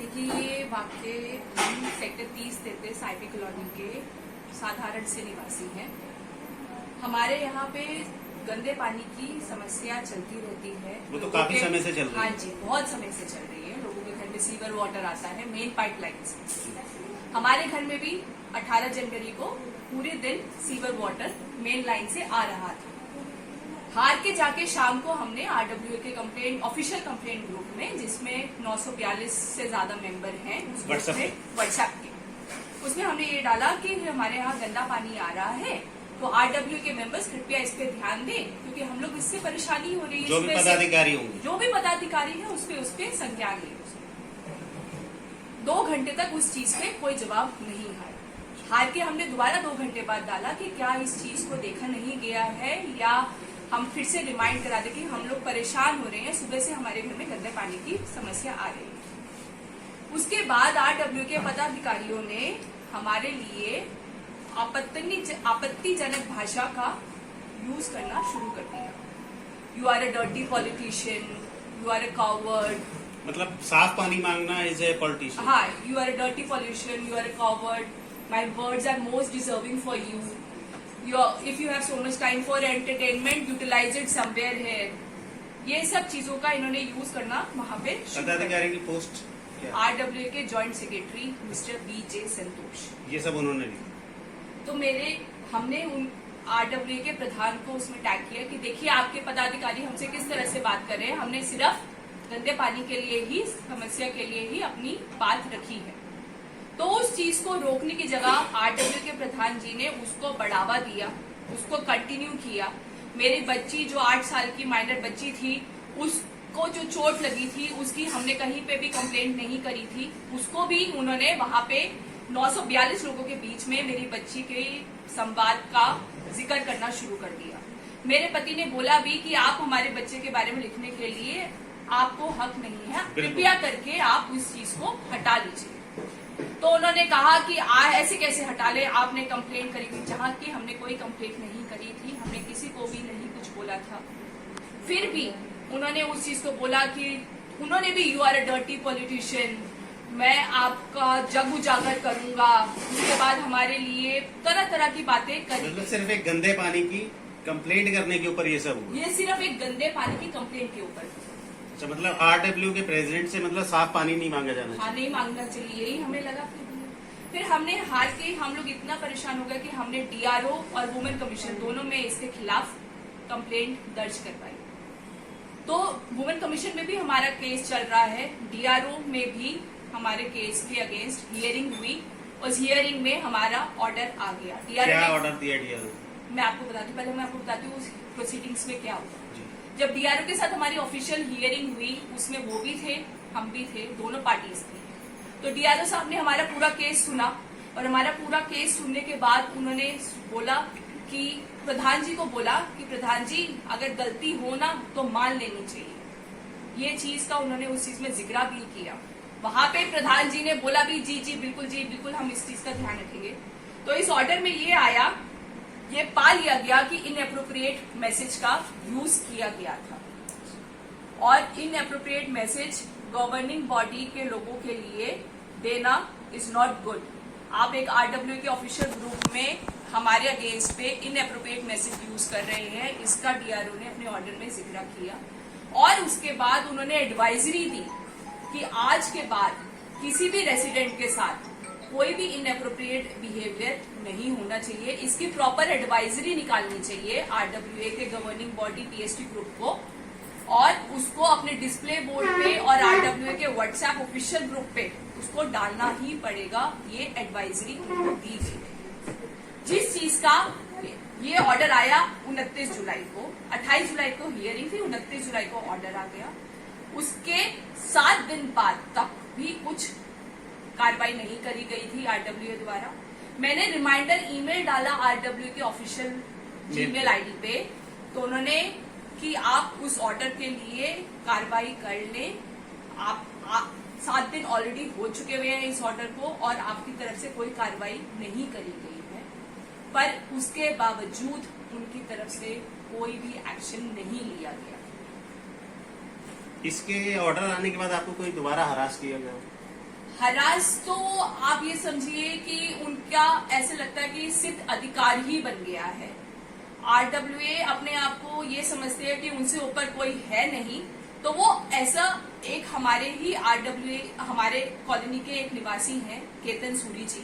देखिए ये वाक्य हम सेक्टर 30 33 आईपी कॉलोनी के साधारण से निवासी हैं। हमारे यहाँ पे गंदे पानी की समस्या चलती रहती है। वो तो काफी समय से चल रही है। हाँ जी, बहुत समय से चल रही है। लोगों के घर में सीवर वाटर आता है मेन पाइपलाइन से। हमारे घर में भी 18 जनवरी को पूरे दिन सीवर वाटर मेन लाइन से आ रहा था। हार के जाके शाम को हमने आरडब्ल्यूए के कंप्लेंट ऑफिशियल कंप्लेंट ग्रुप में, जिसमें 942 से ज्यादा मेंबर हैं व्हाट्सएप के, उसमें हमने ये डाला कि हमारे यहाँ गंदा पानी आ रहा है, तो आरडब्ल्यू के मेंबर्स कृपया इस पे ध्यान दें, क्योंकि हम लोग इससे परेशानी हो रही है। जो भी पदाधिकारी होंगे, जो भी पदाधिकारी है उस पे संज्ञान लें। 2 घंटे तक उस चीज पे कोई जवाब नहीं आया। हार के हमने दोबारा 2 घंटे बाद डाला कि क्या इस चीज को देखा नहीं गया है, या हम फिर से रिमाइंड करा दें कि हम लोग परेशान हो रहे हैं, सुबह से हमारे घर में गंदे पानी की समस्या आ रही है। उसके बाद आरडब्ल्यू के पदाधिकारियों ने हमारे लिए आपत्तिजनक भाषा का यूज करना शुरू कर दिया। You are a dirty politician, you are a coward. मतलब साफ पानी मांगना इज ए पॉलिटिशियन। हाँ, you are a dirty politician, you are a coward, my words are most deserving for you, if you have so much time for entertainment, utilize it somewhere here। ये सब चीजों का इन्होंने use करना वहाँ पे। पदाधिकारी की पोस्ट आरडब्ल्यू के जॉइंट सेक्रेटरी मिस्टर BJ संतोष, ये सब उन्होंने लिखा। तो हमने उन आरडब्ल्यू के प्रधान को उसमें टैग किया कि देखिए आपके पदाधिकारी हमसे किस तरह से बात कर रहे हैं। हमने सिर्फ गंदे पानी के लिए ही, समस्या के लिए ही अपनी बात रखी है। तो उस चीज को रोकने की जगह आरडब्ल्यू के प्रधान जी ने उसको बढ़ावा दिया, उसको कंटिन्यू किया। मेरी बच्ची जो 8 साल की माइनर बच्ची थी, उसको जो चोट लगी थी, उसकी हमने कहीं पे भी कंप्लेंट नहीं करी थी, उसको भी उन्होंने वहां पे 942 लोगों के बीच में मेरी बच्ची के संवाद का जिक्र करना शुरू कर दिया। मेरे पति ने बोला भी कि आप हमारे बच्चे के बारे में लिखने के लिए आपको हक नहीं है, कृपया करके आप उस चीज को हटा लीजिए। तो उन्होंने कहा कि ऐसे कैसे हटा ले, आपने कंप्लेंट करी थी, जहाँ की हमने कोई कंप्लेंट नहीं करी थी, हमने किसी को भी नहीं कुछ बोला था। फिर भी उन्होंने उस चीज को बोला कि उन्होंने भी you are a dirty politician, मैं आपका जग उजागर करूंगा। उसके बाद हमारे लिए तरह तरह की बातें करी। मतलब सिर्फ एक गंदे पानी की कंप्लेंट करने के ऊपर ये सब हुआ? ये सिर्फ एक गंदे पानी की कंप्लेंट के ऊपर। अच्छा, मतलब आरडब्ल्यू के प्रेसिडेंट से मतलब साफ पानी नहीं मांगा जाना चाहिए? हाँ, नहीं मांगना चाहिए, यही हमें लगा। फिर हमने हार के हम लोग इतना परेशान हो गए कि हमने DRO और वुमेन कमीशन दोनों में इसके खिलाफ कंप्लेंट दर्ज करवाई। तो वुमेन कमीशन में भी हमारा केस चल रहा है, DRO में भी हमारे केस के अगेंस्ट हियरिंग हुई। उस हियरिंग में हमारा ऑर्डर आ गया। क्या ऑर्डर दिया DRO? मैं आपको बताती हूँ, पहले मैं आपको बताती हूँ उस प्रोसीडिंग्स में क्या हुआ। जब DRO के साथ हमारी ऑफिशियल हियरिंग हुई, उसमें वो भी थे, हम भी थे, दोनों पार्टीज थे। तो DRO साहब ने हमारा पूरा केस सुना, और हमारा पूरा केस सुनने के बाद उन्होंने बोला कि प्रधान जी को बोला कि प्रधान जी अगर गलती हो ना तो मान लेनी चाहिए। ये चीज का उन्होंने उस चीज में जिक्र भी किया। वहां पे प्रधान जी ने बोला भी जी बिल्कुल हम इस चीज का ध्यान रखेंगे। तो इस ऑर्डर में ये आया, ये पा लिया गया कि इनएप्रोप्रिएट मैसेज का यूज किया गया था, और इनएप्रोप्रिएट मैसेज गवर्निंग बॉडी के लोगों के लिए देना इज नॉट गुड। आप एक आरडब्ल्यू के ऑफिशियल ग्रुप में हमारे अगेंस्ट पे इनएप्रोप्रिएट मैसेज यूज कर रहे हैं, इसका DRO ने अपने ऑर्डर में जिक्र किया। और उसके बाद उन्होंने एडवाइजरी दी कि आज के बाद किसी भी रेसिडेंट के साथ कोई भी इनएप्रोप्रिएट बिहेवियर नहीं होना चाहिए। इसकी प्रॉपर एडवाइजरी निकालनी चाहिए आरडब्ल्यूए के गवर्निंग बॉडी TST ग्रुप को, और उसको अपने डिस्प्ले बोर्ड पे और आरडब्ल्यूए के व्हाट्सएप ऑफिशियल ग्रुप पे उसको डालना ही पड़ेगा। ये एडवाइजरी उनको दी गई। जिस चीज का ये ऑर्डर आया 29 जुलाई को, 28 जुलाई को हियरिंग थी, 29 जुलाई को ऑर्डर आ गया। उसके 7 दिन बाद तक भी कुछ कार्रवाई नहीं करी गई थी आरडब्ल्यूए द्वारा। मैंने रिमाइंडर ईमेल डाला आरडब्ल्यू के ऑफिशियल जीमेल आईडी पे, तो उन्होंने कि आप उस ऑर्डर के लिए कार्रवाई कर लें। आप 7 दिन ऑलरेडी हो चुके हुए हैं इस ऑर्डर को, और आपकी तरफ से कोई कार्रवाई नहीं करी गई है, पर उसके बावजूद उनकी तरफ से कोई भी एक्शन नहीं लिया गया। इसके ऑर्डर आने के बाद आपको कोई दोबारा हरास किया गया? हरास तो आप ये समझिए कि उनका ऐसे लगता है कि सिर्फ अधिकार ही बन गया है। आरडब्ल्यूए अपने आप को ये समझते हैं कि उनसे ऊपर कोई है नहीं, तो वो ऐसा एक हमारे ही आरडब्ल्यूए हमारे कॉलोनी के एक निवासी हैं केतन सूरी जी।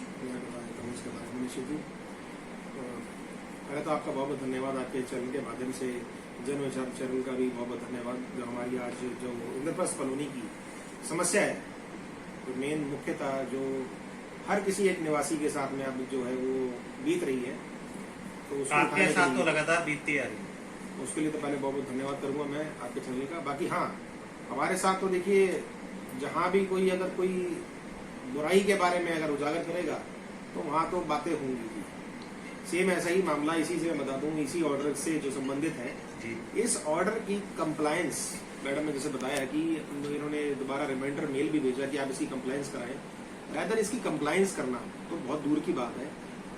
पहले तो आपका बहुत बहुत धन्यवाद, आपके चैनल के माध्यम से जन विचार चैनल का भी बहुत बहुत धन्यवाद। जो हमारी आज जो इंद्रप्रस्थ कॉलोनी की समस्या है, तो मेन मुख्यतः जो हर किसी एक निवासी के साथ में अब जो है वो बीत रही है, तो उसको आपके उठाने साथ के तो लिए- लगातार बीतती आ रही है। उसके लिए तो पहले बहुत बहुत धन्यवाद करूंगा मैं आपके चैनल का। बाकी हाँ, हमारे साथ तो देखिए जहां भी कोई अगर कोई बुराई के बारे में अगर उजागर करेगा तो वहां तो बातें होंगी। सेम ऐसा ही मामला इसी से मैं बता दूं, इसी ऑर्डर से जो संबंधित है, जी इस ऑर्डर की कंप्लायंस मैडम ने जैसे बताया कि इन्होंने दोबारा रिमाइंडर मेल भी भेजा कि आप इसकी कंप्लायंस कराएं। रादर इसकी कंप्लायंस करना तो बहुत दूर की बात है,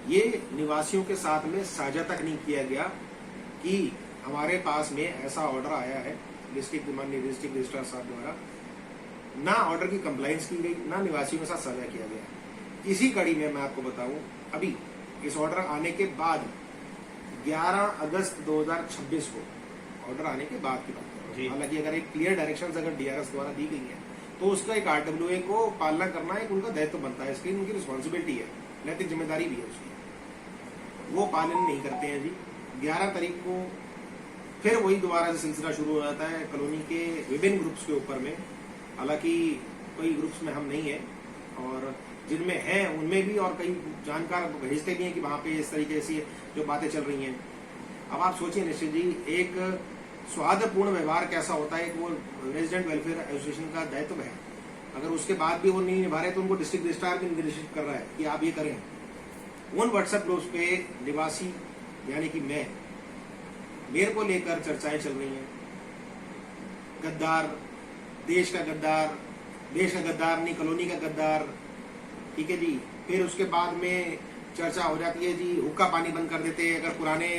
ये निवासियों के साथ में साझा तक नहीं किया गया कि हमारे पास में ऐसा ऑर्डर आया है डिस्ट्रिक्ट माननीय डिस्ट्रिक्ट रजिस्ट्रार साहब द्वारा, ना ऑर्डर की कंप्लायंस की गई, ना निवासियों के साथ साझा किया गया। इसी कड़ी में मैं आपको बताऊं, अभी इस ऑर्डर आने के बाद 11 अगस्त 2026 को ऑर्डर आने के बाद की बात कर रहा हूं। हालांकि अगर एक क्लियर डायरेक्शन अगर डीआरएस द्वारा दी गई है तो उसका एक आरडब्ल्यूए को पालना करना एक उनका दायित्व बनता है, इसकी उनकी रिस्पॉन्सिबिलिटी है, नैतिक जिम्मेदारी भी है उसकी। वो पालन नहीं करते हैं जी। 11 तारीख को फिर वही दोबारा से सिलसिला शुरू हो जाता है कॉलोनी के विभिन्न ग्रुप्स के ऊपर में। हालांकि कई ग्रुप्स में हम नहीं है और जिनमें है उनमें भी और कई जानकार भेजते भी हैं कि वहां पे इस तरीके से जो बातें चल रही हैं। अब आप सोचिए निश्चित जी, एक सौहार्दपूर्ण व्यवहार कैसा होता है, वो रेजिडेंट वेलफेयर एसोसिएशन का दायित्व है। अगर उसके बाद भी वो नहीं निभा रहे तो उनको डिस्ट्रिक्ट रजिस्ट्रार भी निर्देशित कर रहा है कि आप ये करें। उन व्हाट्सएप ग्रुप्स पे निवासी यानी कि मैं, मेरे को लेकर चर्चाएं चल रही हैं। गद्दार, देश का गद्दार, देश का गद्दार नहीं कॉलोनी का गद्दार, ठीक है जी। फिर उसके बाद में चर्चा हो जाती है जी हुक्का पानी बंद कर देते हैं अगर पुराने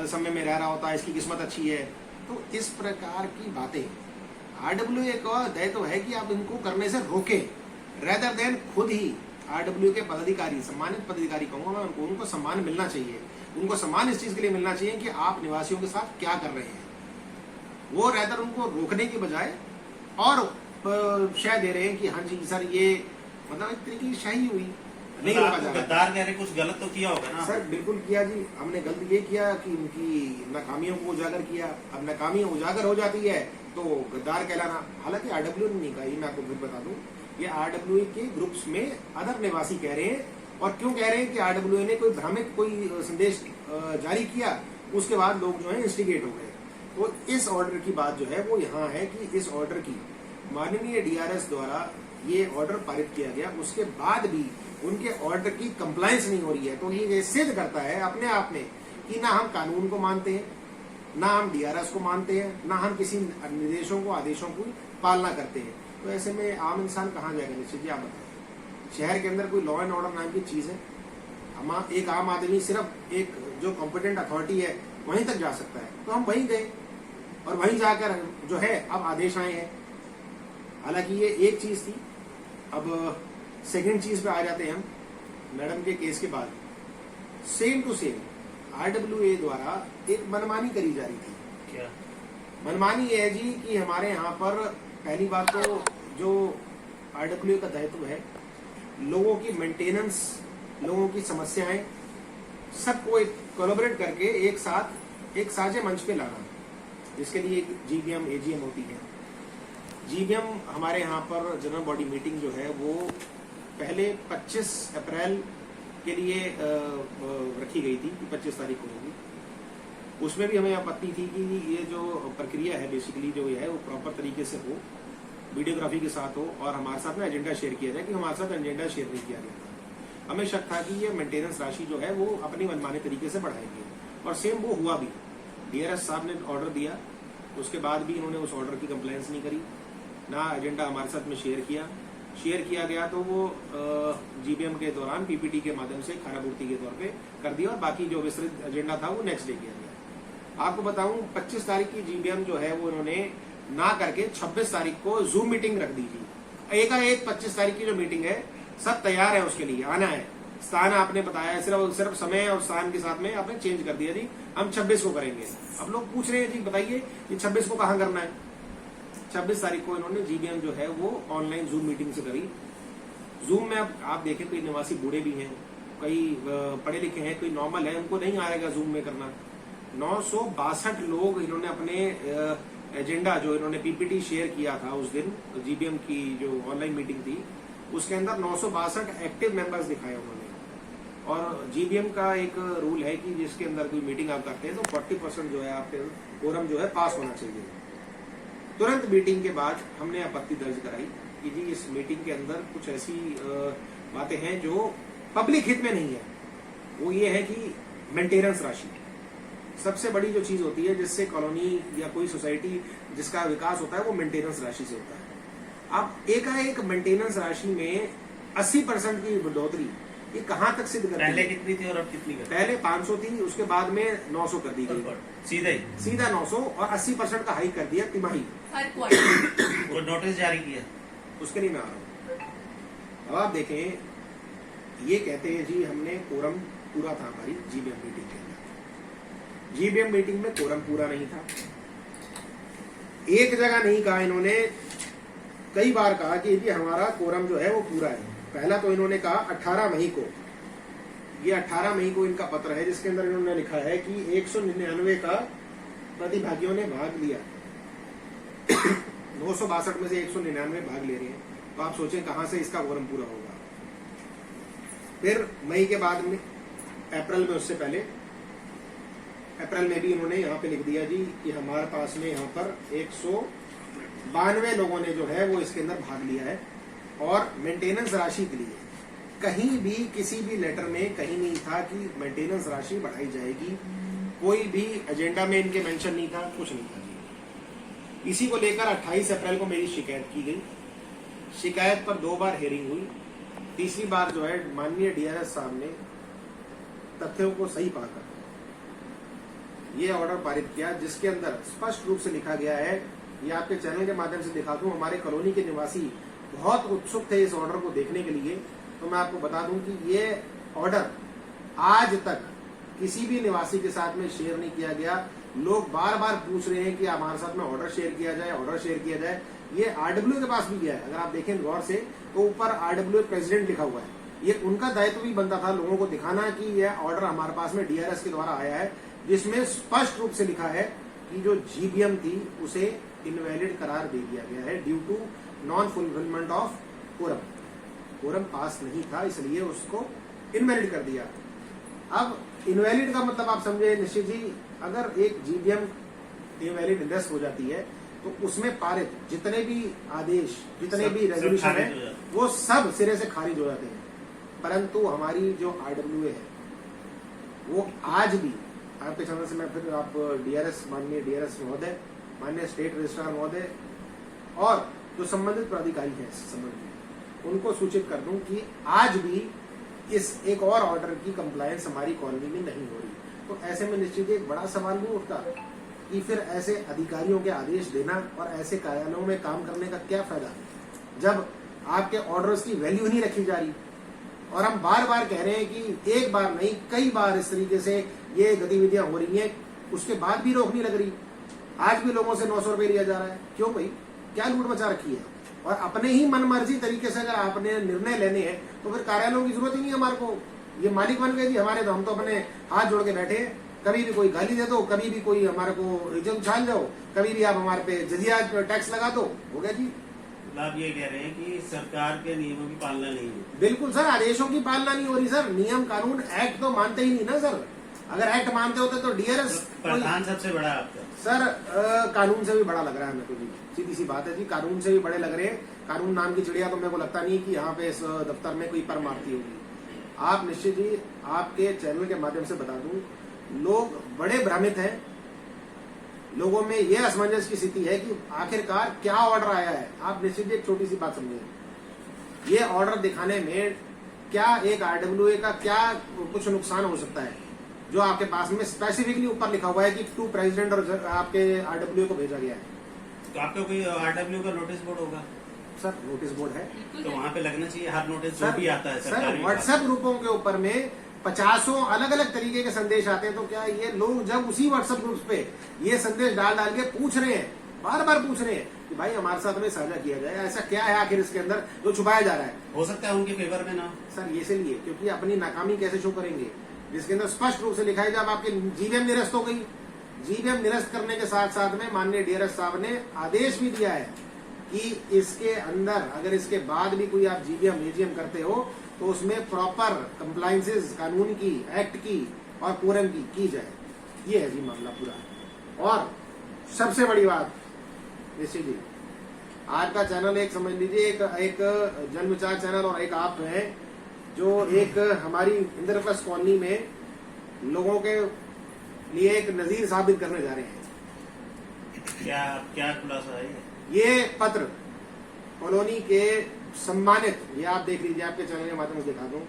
समय में रह रहा होता है, इसकी किस्मत अच्छी है। तो इस प्रकार की बातें आरडब्ल्यूए का दायित्व है कि आप इनको करने से रोकें, रेदर देन खुद ही आरडब्ल्यू के पदाधिकारी, सम्मानित पदाधिकारी कहूंगा मैं, उनको सम्मान मिलना चाहिए। उनको सम्मान इस चीज के लिए मिलना चाहिए कि आप निवासियों के साथ क्या कर रहे हैं। वो रेदर उनको रोकने के बजाय और शय दे रहे हैं कि हाँ जी सर ये मतलब एक तरीके की शाही हुई, नहीं रोका जा रहा। गद्दार कह रहे कुछ गलत तो किया होगा ना सर बिल्कुल किया जी, हमने गलत ये किया कि उनकी नाकामियों को उजागर किया। अब नाकामियां उजागर हो जाती है तो गद्दार कहलाना, हालांकि आरडब्ल्यू ने नहीं कहा, ये मैं आपको फिर बता दूं, ये आरडब्ल्यू के ग्रुप्स में अदर निवासी कह रहे हैं। और क्यों कह रहे हैं कि आरडब्ल्यू ने कोई भ्रामक कोई संदेश जारी किया, उसके बाद लोग जो है इंस्टिगेट हो गए। तो इस ऑर्डर की बात जो है वो यहाँ है कि इस ऑर्डर की माननीय डीआरएस द्वारा ये ऑर्डर पारित किया गया, उसके बाद भी उनके ऑर्डर की कंप्लायंस नहीं हो रही है। तो ये सिद्ध करता है अपने आप में कि ना हम कानून को मानते हैं, ना हम डीआरएस को मानते हैं, ना हम किसी निर्देशों को आदेशों की पालना करते हैं। तो ऐसे में आम इंसान कहाँ जाएगा निश्चित जी, आप बताएं। शहर के अंदर कोई लॉ एंड ऑर्डर नाम की चीज है? एक आम आदमी सिर्फ एक जो कॉम्पिटेंट अथॉरिटी है वहीं तक जा सकता है, तो हम वहीं गए और वहीं जाकर जो है अब आदेश आए हैं। हालांकि ये एक चीज थी। अब सेकंड चीज पे आ जाते हैं हम। मैडम के केस के बाद सेम टू सेम आरडब्ल्यूए द्वारा एक मनमानी करी जा रही थी। क्या मनमानी ये है जी कि हमारे यहाँ पर पहली बात तो जो आरडब्ल्यूए का दायित्व है लोगों की मेंटेनेंस, लोगों की समस्याएं सबको एक कोलैबोरेट करके एक साथ एक साझे मंच पे लाना, जिसके लिए एक जीबीएम एजीएम होती है। जीबीएम हमारे यहाँ पर जनरल बॉडी मीटिंग जो है वो पहले 25 अप्रैल के लिए रखी गई थी कि 25 तारीख को होगी। उसमें भी हमें आपत्ति थी कि ये जो प्रक्रिया है बेसिकली जो है वो प्रॉपर तरीके से हो, वीडियोग्राफी के साथ हो और हमारे साथ में एजेंडा शेयर किया जाए, कि हमारे साथ एजेंडा शेयर नहीं किया गया था। हमें शक था कि ये मेंटेनेंस राशि जो है वो अपनी मनमाने तरीके से बढ़ाएंगे और सेम वो हुआ भी। डीआरएस साहब ने ऑर्डर दिया, उसके बाद भी इन्होंने उस ऑर्डर की कंप्लेंस नहीं करी, ना एजेंडा हमारे साथ में शेयर किया गया तो वो जीबीएम के दौरान पीपीटी के माध्यम से खानापूर्ति के तौर पे कर दिया और बाकी जो विस्तृत एजेंडा था वो नेक्स्ट डे किया गया। आपको बताऊं 25 तारीख की जीबीएम जो है वो इन्होंने ना करके 26 तारीख को जूम मीटिंग रख दी थी एकाएक 25 तारीख की जो मीटिंग है सब तैयार है उसके लिए, आना है। स्थान आपने बताया है, सिर्फ समय और स्थान के साथ में आपने चेंज कर दिया जी, हम 26 को करेंगे। अब लोग पूछ रहे हैं जी बताइए ये 26 को कहाँ करना है। 26 तारीख को इन्होंने जीबीएम जो है वो ऑनलाइन जूम मीटिंग से करी। जूम में अब आप देखें कोई निवासी बूढ़े भी हैं, कई पढ़े लिखे हैं, कोई नॉर्मल है, उनको नहीं आएगा जूम में करना। 962 लोग इन्होंने अपने एजेंडा जो इन्होंने पीपीटी शेयर किया था उस दिन जीबीएम की जो ऑनलाइन मीटिंग थी उसके अंदर 962 एक्टिव मेंबर्स दिखाए उन्होंने। और जीबीएम का एक रूल है कि जिसके अंदर कोई मीटिंग आप करते हैं तो 40% जो है आपके कोरम जो है पास होना चाहिए। तुरंत मीटिंग के बाद हमने आपत्ति दर्ज कराई कि जी इस मीटिंग के अंदर कुछ ऐसी बातें हैं जो पब्लिक हित में नहीं है। वो ये है कि मेंटेनेंस राशि सबसे बड़ी जो चीज होती है जिससे कॉलोनी या कोई सोसाइटी जिसका विकास होता है वो मेंटेनेंस राशि से होता है। अब एकाएक मेंटेनेंस राशि में 80% की बढ़ोतरी ये कहां तक सिद्ध करती है? पहले कितनी थी और अब कितनी कर? पहले 500 थी, उसके बाद में 900 कर दी गई, सीधा 900 और 80% का हाइक कर दिया तिमाही। हर क्वार्टर वो नोटिस जारी किया, उसके लिए मैं आ रहा हूं। अब आप देखें ये कहते हैं जी हमने कोरम पूरा था हमारी जीबीएम मीटिंग के अंदर। जीबीएम मीटिंग में कोरम पूरा नहीं था। एक जगह नहीं कहा इन्होंने, कई बार कहा कि जी हमारा कोरम जो है वो पूरा है। पहला तो इन्होंने कहा 18 मई को, ये 18 मई को इनका पत्र है जिसके अंदर इन्होंने लिखा है कि 199 का प्रतिभागियों ने भाग लिया 962 में से 199 भाग ले रहे हैं, तो आप सोचें कहां से इसका कोरम पूरा होगा। फिर मई के बाद में अप्रैल में, उससे पहले अप्रैल में भी इन्होंने यहाँ पे लिख दिया जी कि हमारे पास में यहाँ पर 192 लोगों ने जो है वो इसके अंदर भाग लिया है। और मेंटेनेंस राशि के लिए कहीं भी किसी भी लेटर में कहीं नहीं था कि मेंटेनेंस राशि बढ़ाई जाएगी, कोई भी एजेंडा में इनके मेंशन नहीं था, कुछ नहीं था जी। इसी को लेकर 28 अप्रैल को मेरी शिकायत की गई। शिकायत पर 2 बार हेयरिंग हुई। तीसरी बार जो है माननीय डीआरएस साहब ने तथ्यों को सही पाकर ये ऑर्डर पारित किया जिसके अंदर स्पष्ट रूप से लिखा गया है, ये आपके चैनल के माध्यम से दिखा दूं, हमारे कॉलोनी के निवासी बहुत उत्सुक थे इस ऑर्डर को देखने के लिए, तो मैं आपको बता दूं कि ये ऑर्डर आज तक किसी भी निवासी के साथ में शेयर नहीं किया गया। लोग बार बार पूछ रहे हैं कि हमारे साथ में ऑर्डर शेयर किया जाए, ऑर्डर शेयर किया जाए। ये आरडब्ल्यू के पास भी गया है, अगर आप देखें गौर से तो ऊपर आरडब्ल्यू प्रेसिडेंट लिखा हुआ है। ये उनका दायित्व भी बनता था लोगों को दिखाना कि यह ऑर्डर हमारे पास में डीआरएस के द्वारा आया है, जिसमें स्पष्ट रूप से लिखा है कि जो जीबीएम थी उसे इनवैलिड करार दे दिया गया है due to non fulfilment of quorum. Quorum पास नहीं था इसलिए उसको इनवैलिड कर दिया। अब इनवैलिड का मतलब आप समझे निश्चित जी, अगर एक जीबीएम इनवैलिड लिस्ट हो जाती है तो उसमें पारित जितने भी आदेश, जितने भी रेजोल्यूशन है वो सब सिरे से खारिज हो जाते हैं। परंतु हमारी जो आरडब्ल्यूए है वो आज भी आपके चैनल से मैं फिर आप डीआरएस, माननीय डीआरएस महोदय, माननीय स्टेट रजिस्ट्रार महोदय और जो संबंधित प्राधिकारी है इस संबंध में उनको सूचित कर दूं कि आज भी इस एक और ऑर्डर की कंप्लायंस हमारी कॉलोनी में नहीं हो रही। तो ऐसे में निश्चित एक बड़ा सवाल भी उठता कि फिर ऐसे अधिकारियों के आदेश देना और ऐसे कार्यालयों में काम करने का क्या फायदा जब आपके ऑर्डर्स की वैल्यू नहीं रखी जा रही। और हम बार बार कह रहे हैं कि एक बार नहीं कई बार इस तरीके से ये गतिविधियां हो रही हैं, उसके बाद भी रोक नहीं लग रही। आज भी लोगों से 900 रुपए लिया जा रहा है। क्यों भाई, क्या लूट मचा रखी है? और अपने ही मनमर्जी तरीके से अगर आपने निर्णय लेने हैं तो फिर कार्यालयों की जरूरत ही नहीं है हमारे को। ये मालिक बन गए जी हमारे, तो हम तो अपने हाथ जोड़ के बैठे हैं। कभी भी कोई गाली दे दो, कभी भी कोई हमारे को इज्जत उछाल जाओ, कभी भी आप हमारे पे जजिया टैक्स लगा दो, हो गया जी। आप ये कह रहे हैं कि सरकार के नियमों की पालना नहीं है? बिल्कुल सर, आदेशों की पालना नहीं हो रही सर। नियम कानून एक्ट तो मानते ही नहीं ना सर। अगर एक्ट मानते होते तो डीआरएस प्रधान सबसे बड़ा आपका सर कानून से भी बड़ा लग रहा है मेरे को जी। सीधी सी बात है जी, कानून से भी बड़े लग रहे हैं। कानून नाम की चिड़िया तो मेरे को लगता नहीं कि यहाँ पे इस दफ्तर में कोई पर मारती होगी। आप निश्चित जी, आपके चैनल के माध्यम से बता दूं, लोग बड़े भ्रमित हैं। लोगों में यह असमंजस की स्थिति है कि आखिरकार क्या ऑर्डर आया है। आप निश्चित एक छोटी सी बात समझिए, ये ऑर्डर दिखाने में क्या एक आरडब्ल्यूए का क्या कुछ नुकसान हो सकता है जो आपके पास में स्पेसिफिकली ऊपर लिखा हुआ है कि टू प्रेसिडेंट और आपके आरडब्ल्यूए को भेजा गया है। तो आपका कोई आरडब्ल्यू का नोटिस बोर्ड होगा? सर नोटिस बोर्ड है बिल्कुल तो है। वहाँ पे लगना चाहिए हर नोटिस जो सर, भी आता है सर सरकारी व्हाट्सएप ग्रुपों के ऊपर में 50 अलग अलग तरीके के संदेश आते हैं, तो क्या ये लोग जब उसी व्हाट्सएप ग्रुप पे ये संदेश डाल डाल के पूछ रहे हैं, बार बार पूछ रहे हैं कि भाई हमारे साथ में साझा किया जाए, ऐसा क्या है आखिर इसके अंदर जो छुपाया जा रहा है। हो सकता है उनके फेवर में ना। सर ये इसलिए क्योंकि अपनी नाकामी कैसे शो करेंगे, जिसके अंदर स्पष्ट रूप से लिखा है जब आपकी जीवीएम निरस्त हो गई, जीवीएम निरस्त करने के साथ साथ में माननीय डीआरएस साहब ने आदेश भी दिया है कि इसके अंदर अगर इसके बाद भी कोई आप जीवीएम एजीएम करते हो तो उसमें प्रॉपर कंप्लायंसेस कानून की, एक्ट की और कोरम की जाए। ये है जी मामला पूरा। और सबसे बड़ी बात निश्चित जी, आज का चैनल एक समझ लीजिए एक जन विचार चैनल और एक आप है जो एक हमारी इंद्रप्रस्थ कॉलोनी में लोगों के लिए एक नजीर साबित करने जा रहे हैं। क्या क्या खुलासा है ये पत्र कॉलोनी के सम्मानित, ये आप देख लीजिए, आपके चैनल के माध्यम से दिखा दूं,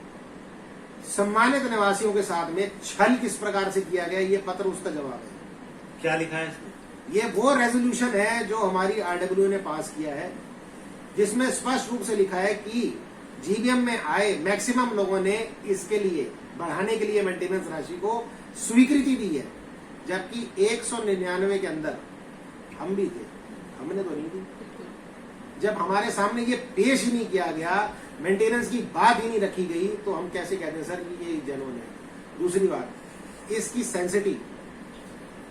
सम्मानित निवासियों के साथ में छल किस प्रकार से किया गया, ये पत्र उसका जवाब है। क्या लिखा है इसमें? ये वो रेजोल्यूशन है जो हमारी आरडब्ल्यू ने पास किया है, जिसमें स्पष्ट रूप से लिखा है कि जीवीएम में आए मैक्सिमम लोगों ने इसके लिए बढ़ाने के लिए मेंटेनेंस राशि को स्वीकृति दी है, जबकि 199 के अंदर हम भी थे, हमने तो नहीं दी। जब हमारे सामने ये पेश ही नहीं किया गया, मेंटेनेंस की बात ही नहीं रखी गई, तो हम कैसे कहते हैं सर कि ये जेन्युइन है। दूसरी बात, इसकी सेंसिटी,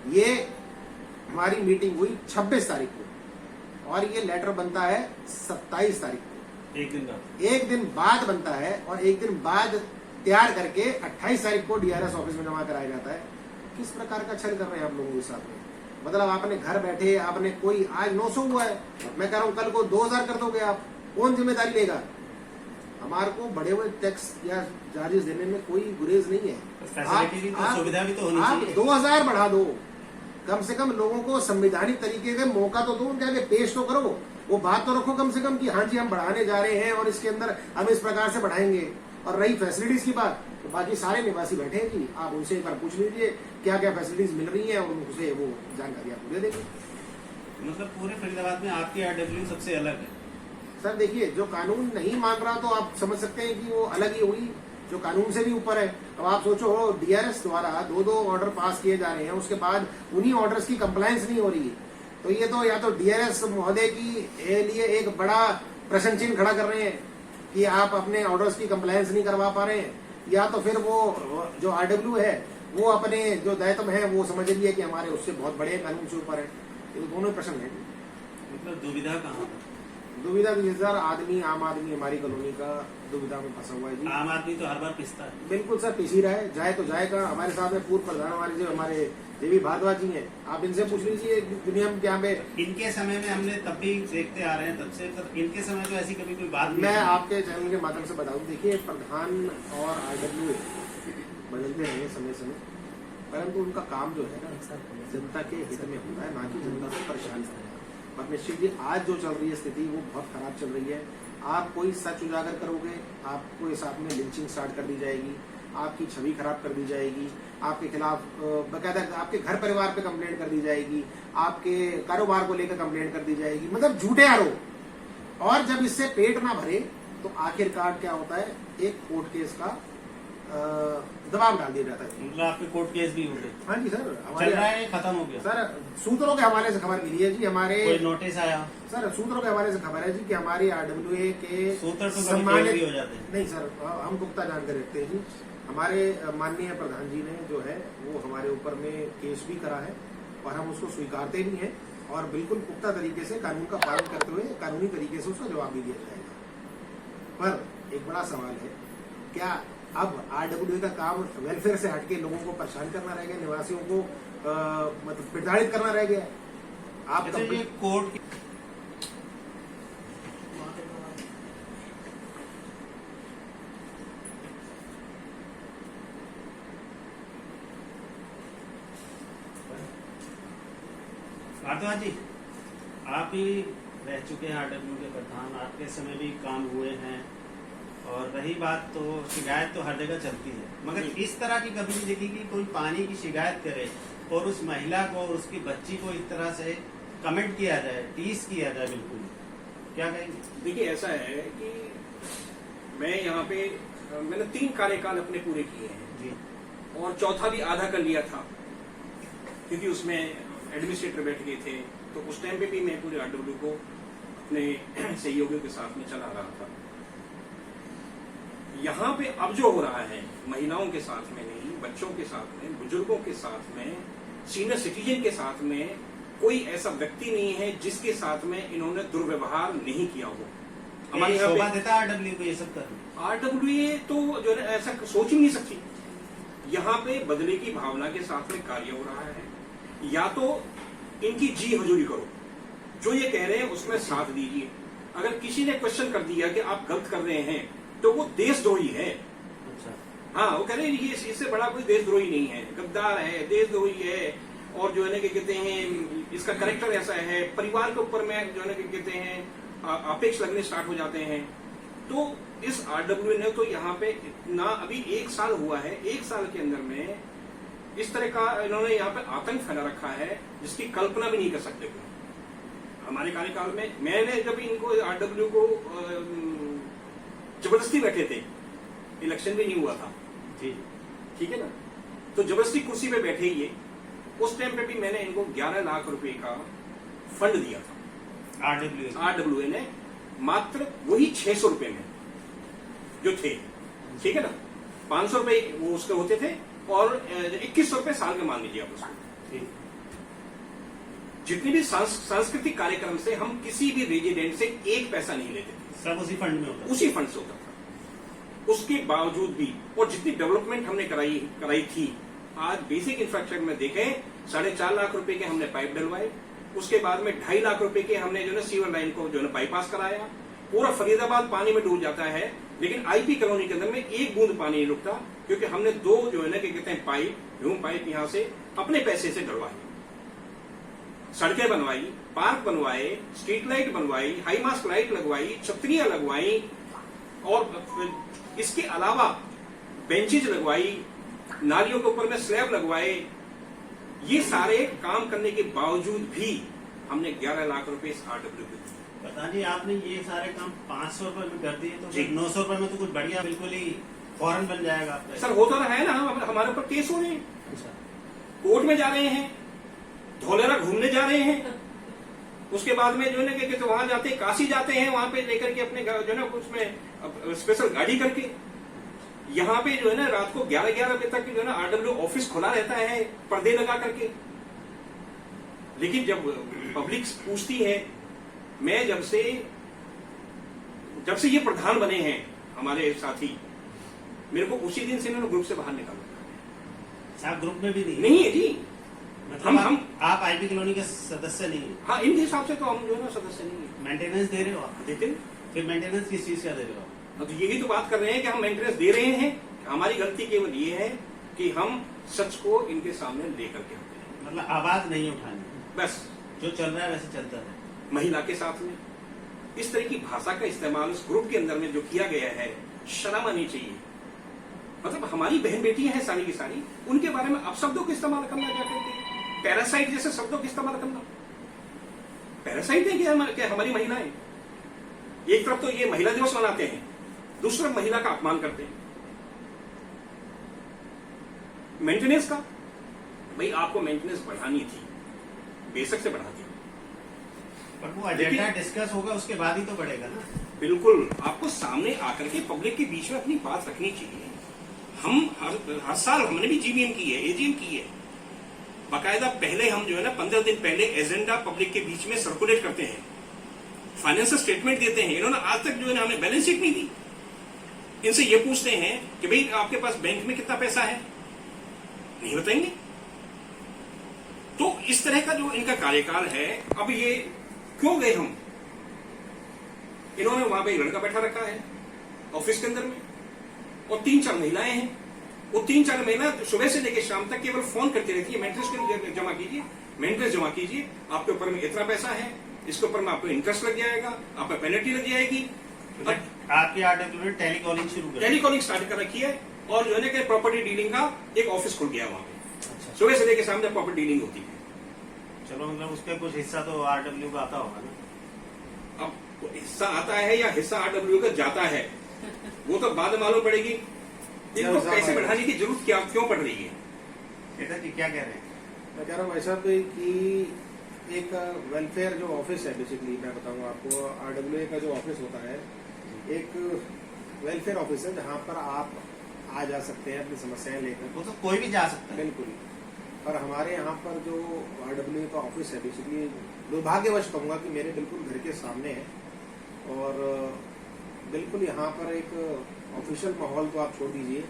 ये हमारी मीटिंग हुई 26 तारीख को और ये लेटर बनता है 27 तारीख को, एक दिन बाद बनता है और एक दिन बाद तैयार करके 28 तारीख को डीआरएस ऑफिस में जमा कराया जाता है। किस प्रकार का छल कर रहे हैं आप लोगों के साथ में? मतलब आपने घर बैठे आपने कोई आज 900 हुआ है, मैं कह रहा हूँ कल को 2000 कर दोगे आप, कौन जिम्मेदारी लेगा? हमारे को बड़े हुए टैक्स या चार्जेस देने में कोई गुरेज नहीं है। सुविधा भी तो होनी चाहिए। 2000 बढ़ा दो, कम से कम लोगों को संवैधानिक तरीके का मौका तो दो, उनके आगे पेश तो करो, वो बात तो रखो कम से कम कि हाँ जी हम बढ़ाने जा रहे हैं और इसके अंदर हम इस प्रकार से बढ़ाएंगे। और रही फैसिलिटीज की बात, तो बाकी सारे निवासी बैठे हैं जी, आप उनसे एक बार पूछ लीजिए क्या क्या फैसिलिटीज मिल रही है और उनसे वो जानकारी आपको दे देंगे। मतलब पूरे फरीदाबाद में आपकी आरडब्ल्यू सबसे अलग है। सर देखिए, जो कानून नहीं मान रहा तो आप समझ सकते हैं कि वो अलग ही हुई, जो कानून से भी ऊपर है। अब आप सोचो डीआरएस द्वारा 2-2 ऑर्डर पास किए जा रहे हैं, उसके बाद उन्हीं ऑर्डर्स की कंप्लायंस नहीं हो रही, तो ये तो या तो डीआरएस महोदय की लिए एक बड़ा प्रश्न चिन्ह खड़ा कर रहे हैं कि आप अपने ऑर्डर्स की कंप्लायंस नहीं करवा पा रहे हैं, या तो फिर वो जो आरडब्ल्यू है वो अपने जो दायित्व है वो समझ रही है कि हमारे उससे बहुत बड़े कानून से ऊपर है। ये तो दोनों प्रश्न है। मतलब दुविधा कहाँ? दुविधा भी सर, आम आदमी हमारी कॉलोनी का दुविधा में फंसा हुआ है जी। आम आदमी तो हर बार पिसता है। बिल्कुल सर, पिस ही रहा है, जाए तो जाएगा। हमारे साथ में पूर्व प्रधान हमारे जो हमारे देवी भारद्वाज जी हैं, आप इनसे पूछ लीजिए दुनिया में क्या पे। इनके समय में हमने तब भी देखते आ रहे हैं, तब से इनके समय तो ऐसी कभी कोई बात नहीं। मैं आपके चैनल के माध्यम से बताऊं, देखिए प्रधान और आरडब्ल्यू बदलते रहेंगे समय समय, परंतु उनका काम जो है ना जनता के हित में होता है, ना कि जनता को परेशान करना। और निश्चित जी आज जो चल रही है स्थिति वो बहुत खराब चल रही है। आप कोई सच उजागर करोगे, आपको इस साथ में लिंचिंग स्टार्ट कर दी जाएगी, आपकी छवि खराब कर दी जाएगी, आपके खिलाफ बकायदा आपके घर परिवार पे कंप्लेंट कर दी जाएगी, आपके कारोबार को लेकर कंप्लेंट कर दी जाएगी, मतलब झूठे आरोप। और जब इससे पेट ना भरे तो आखिरकार क्या होता है, एक कोर्ट केस का दबाव डाल दिया जाता है। मतलब आपके कोर्ट केस भी हो गए? हाँ जी सर, चल रहा है, खत्म हो गया सर। सूत्रों के हवाले से खबर मिली है जी, हमारे कोई नोटिस आया? सर सूत्रों के हवाले से खबर है जी कि हमारी आरडब्ल्यूए के सूत्र तो सम्मानित भी हो जाते हैं। नहीं सर, हम पुख्ता जानकारी रखते हैं जी। हमारे माननीय प्रधान जी ने जो है वो हमारे ऊपर में केस भी करा है और हम उसको स्वीकारते भी हैं और बिल्कुल पुख्ता तरीके से कानून का पालन करते हुए कानूनी तरीके से उसका जवाब भी दिया जाएगा। पर एक बड़ा सवाल है, क्या अब आरडब्ल्यू का काम वेलफेयर से हटके लोगों को परेशान करना रह गया, निवासियों को मतलब प्रताड़ित करना रह गया? आप अच्छा, ये कोर्ट भारद्वाज जी, आप ही रह चुके हैं आरडब्ल्यू के प्रधान, आपके समय भी काम हुए हैं, और रही बात तो शिकायत तो हर जगह चलती है, मगर इस तरह की कभी नहीं देखी कि कोई पानी की शिकायत करे और उस महिला को और उसकी बच्ची को इस तरह से कमेंट किया जाए, टीज किया जाए। बिल्कुल क्या कहेंगे? देखिए ऐसा है कि मैं यहाँ पे मैंने 3 कार्यकाल अपने पूरे किए हैं जी और चौथा भी आधा कर लिया था क्योंकि उसमें एडमिनिस्ट्रेटर बैठ गए थे, तो उस टाइम पे भी मैं पूरे आरडब्ल्यू को अपने सहयोगियों के साथ में चला रहा था। यहाँ पे अब जो हो रहा है महिलाओं के साथ में नहीं, बच्चों के साथ में, बुजुर्गों के साथ में, सीनियर सिटीजन के साथ में कोई ऐसा व्यक्ति नहीं है जिसके साथ में इन्होंने दुर्व्यवहार नहीं किया हो। हमारे यहाँ शोभा पे देता है आरडब्ल्यू को ये सब करना। आरडब्ल्यू तो जो है ऐसा सोच ही नहीं सकती। यहाँ पे बदले की भावना के साथ में कार्य हो रहा है। या तो इनकी जी हजूरी करो, जो ये कह रहे हैं उसमें साथ दीजिए। अगर किसी ने क्वेश्चन कर दिया कि आप गलत कर रहे हैं तो वो देशद्रोही है। अच्छा, हाँ, वो कह रहे हैं ये इससे बड़ा कोई देशद्रोही नहीं है, गद्दार है, देशद्रोही है, और जो है ना क्या कहते हैं इसका करेक्टर ऐसा है, परिवार के ऊपर में जो है ना क्या कहते हैं अपेक्ष लगने स्टार्ट हो जाते हैं। तो इस आरडब्ल्यू ने तो यहाँ पे इतना अभी 1 साल हुआ है, 1 साल के अंदर में इस तरह का इन्होंने यहाँ पे आतंक फैला रखा है जिसकी कल्पना भी नहीं कर सकते कोई। हमारे कार्यकाल में मैंने जब इनको आरडब्ल्यू को जबरदस्ती बैठे थे, इलेक्शन भी नहीं हुआ था, जी ठीक है ना, तो जबरदस्ती कुर्सी पे बैठे ये, उस टाइम पे भी मैंने इनको 11 लाख रुपए का फंड दिया था आरडब्ल्यू ने, मात्र वही 600 रुपए में जो थे, ठीक है ना, 500 रुपए वो उसके होते थे और 2100 रुपए साल में मान लीजिए आप उसको। जितने भी सांस्कृतिक कार्यक्रम से हम किसी भी रेजिडेंट से 1 पैसा नहीं लेते थे, सब उसी फंड में होता उसी फंड से होता था। उसके बावजूद भी, और जितनी डेवलपमेंट हमने कराई थी, आज बेसिक इंफ्रास्ट्रक्चर में देखें 4.5 लाख रुपए के हमने पाइप डलवाए, उसके बाद में 2.5 लाख रुपए के हमने जो है सीवर लाइन को जो है बाईपास कराया। पूरा फरीदाबाद पानी में डूब जाता है, लेकिन आईपी कॉलोनी के अंदर में 1 बूंद पानी नहीं रुकता, क्योंकि हमने 2 जो है ना क्या कहते हैं ह्यूम पाइप यहाँ से अपने पैसे से डलवाए, सड़कें बनवाई, पार्क बनवाए, स्ट्रीट लाइट बनवाई, हाई मास्क लाइट लगवाई, छतरियां लगवाई, और इसके अलावा बेंचेज लगवाई, नालियों के ऊपर में स्लैब लगवाए। ये सारे काम करने के बावजूद भी हमने 11 लाख रुपए इस आरडब्ल्यू को दिए। पता नहीं आपने ये सारे काम 500 रुपए में कर दिए, तो 900 रुपए में तो कुछ बढ़िया बिल्कुल ही फौरन बन जाएगा आपका। सर होता रहा है ना, हमारे ऊपर केस हो रहे हैं, अच्छा, कोर्ट में जा रहे हैं, धौलेरा घूमने जा रहे हैं, उसके बाद में जो है ना कि वहां जाते हैं, काशी जाते हैं, वहां पे लेकर के अपने जो है ना उसमें स्पेशल गाड़ी करके, यहाँ पे जो है ना रात को 11-11 बजे तक जो है ना आरडब्ल्यू ऑफिस खुला रहता है पर्दे लगा करके। लेकिन जब पब्लिक पूछती है, मैं जब से ये प्रधान बने हैं हमारे साथी, मेरे को उसी दिन से इन्होंने ग्रुप से बाहर निकाला। आप ग्रुप में भी नहीं है जी, मतलब आप आईपी कॉलोनी के सदस्य नहीं है? हाँ, इनके हिसाब से तो हम जो है ना सदस्य नहीं है। मेंटेनेंस दे रहे हो आप? देते हैं। फिर मेंटेनेंस किस चीज का दे रहे हो? तो यही तो बात कर रहे हैं कि हम मेंटेनेंस दे रहे हैं। हमारी गलती केवल ये है कि हम सच को इनके सामने लेकर के आते हैं, मतलब आवाज नहीं उठानी, बस जो चल रहा है वैसे चलता है। महिला के साथ में इस तरह की भाषा का इस्तेमाल उस ग्रुप के अंदर में जो किया गया है, शर्म आनी चाहिए। मतलब हमारी बहन बेटियां हैं सारी की सारी, उनके बारे में अपशब्दों का इस्तेमाल करना, क्या करते हैं पैरासाइट जैसे शब्दों का इस्तेमाल करना। पैरासाइट है क्या हमारी महिलाएं? एक तरफ तो ये महिला दिवस मनाते हैं, दूसरी तरफ महिला का अपमान करते हैं। मेंटेनेंस का, भाई आपको मेंटेनेंस बढ़ानी थी, बेशक से बढ़ा दी, पर वो एजेंडा डिस्कस होगा उसके बाद ही तो बढ़ेगा ना। बिल्कुल, आपको सामने आकर के पब्लिक के बीच में अपनी बात रखनी चाहिए। हम हर साल हमने भी जीबीएम की है, एजीएम की है, बाकायदा पहले हम जो है ना 15 दिन पहले एजेंडा पब्लिक के बीच में सर्कुलेट करते हैं, फाइनेंशियल स्टेटमेंट देते हैं। इन्होंने आज तक जो है ना हमें बैलेंस शीट नहीं दी। इनसे ये पूछते हैं कि भाई आपके पास बैंक में कितना पैसा है, नहीं बताएंगे। तो इस तरह का जो इनका कार्यकाल है, अब ये क्यों गए हम, इन्होंने वहां पे लड़का बैठा रखा है ऑफिस के अंदर में, और 3-4 महिलाएं हैं। वो 3-4 महिला सुबह से लेकर शाम तक केवल फोन करती रहती है, मेंटेनेंस जमा कीजिए, मेंटेनेंस जमा कीजिए, आपके ऊपर में इतना पैसा है, इसके ऊपर में आपको इंटरेस्ट लग जाएगा, आपको पेनल्टी लग जाएगी। आपकी आरडब्ल्यू ने टेलीकॉलिंग शुरू कर, टेलीकॉलिंग स्टार्ट कर रखी है, और जो है ना कि प्रॉपर्टी डीलिंग का एक ऑफिस खुल गया वहां पे। अच्छा, सुबह से लेकर शाम तक प्रॉपर्टी डीलिंग होती है। चलो मतलब उसका कुछ हिस्सा तो आरडब्ल्यू का आता होगा ना। अब तो हिस्सा आता है या हिस्सा RWA का जाता है वो तो बाद में मालूम पड़ेगी। इनको पैसे बढ़ाने की जरूरत क्यों पड़ रही है? केतन जी क्या कह रहे हैं? मैं कह रहा हूँ ऐसा कि एक वेलफेयर जो ऑफिस है, बेसिकली मैं बताऊंगा आपको, RWA का जो ऑफिस होता है एक वेलफेयर ऑफिस है जहाँ पर आप आ जा सकते हैं अपनी समस्याएं लेकर। वो तो कोई भी जा सकता है। बिल्कुल। और हमारे यहाँ पर जो RWA का ऑफिस है, बेसिकली दुर्भाग्यवश कहूँगा कि मेरे बिल्कुल घर के सामने है, और बिल्कुल यहाँ पर एक ऑफिशियल माहौल तो आप छोड़ दीजिए,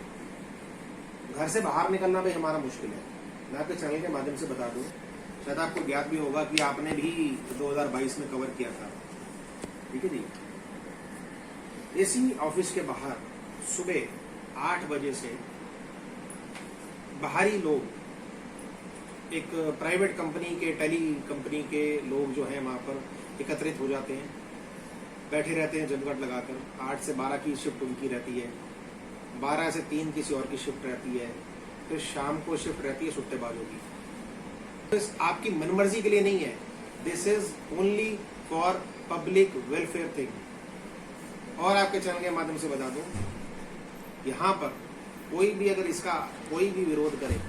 घर से बाहर निकलना भी हमारा मुश्किल है। मैं आपके चैनल के माध्यम से बता दूं, शायद आपको ज्ञात भी होगा कि आपने भी 2022 में कवर किया था, ठीक है जी। इसी ऑफिस के बाहर सुबह 8 बजे से बाहरी लोग, एक प्राइवेट कंपनी के, टेली कंपनी के लोग जो हैं वहां पर एकत्रित हो जाते हैं, बैठे रहते हैं जमघट लगाकर। 8 से 12 की शिफ्ट उनकी रहती है, 12 से 3 किसी और की शिफ्ट रहती है, फिर शाम को शिफ्ट रहती है सुट्टेबाजों की। तो आपकी मनमर्जी के लिए नहीं है, this is only for public welfare thing. और आपके चैनल के माध्यम से बता दूं, यहाँ पर कोई भी अगर इसका कोई भी विरोध करे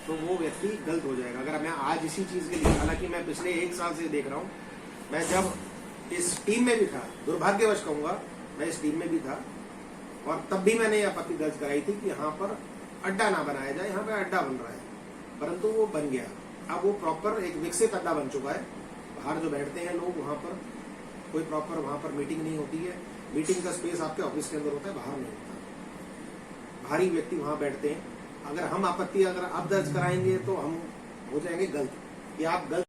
तो वो व्यक्ति गलत हो जाएगा। अगर मैं आज इसी चीज के लिए, हालांकि मैं पिछले 1 साल से देख रहा हूँ, मैं जब इस टीम में भी था, दुर्भाग्यवश कहूंगा मैं इस टीम में भी था, और तब भी मैंने आपत्ति दर्ज कराई थी कि यहाँ पर अड्डा ना बनाया जाए। यहाँ पे अड्डा बन रहा है, परंतु वो बन गया। अब वो प्रॉपर एक विकसित अड्डा बन चुका है। बाहर जो बैठते हैं लोग, वहां पर कोई प्रॉपर वहां पर मीटिंग नहीं होती है। मीटिंग का स्पेस आपके ऑफिस के अंदर होता है, बाहर नहीं होता। भारी व्यक्ति वहां बैठते हैं। अगर हम आपत्ति अगर अब दर्ज कराएंगे तो हम हो जाएंगे गलत, कि आप गलत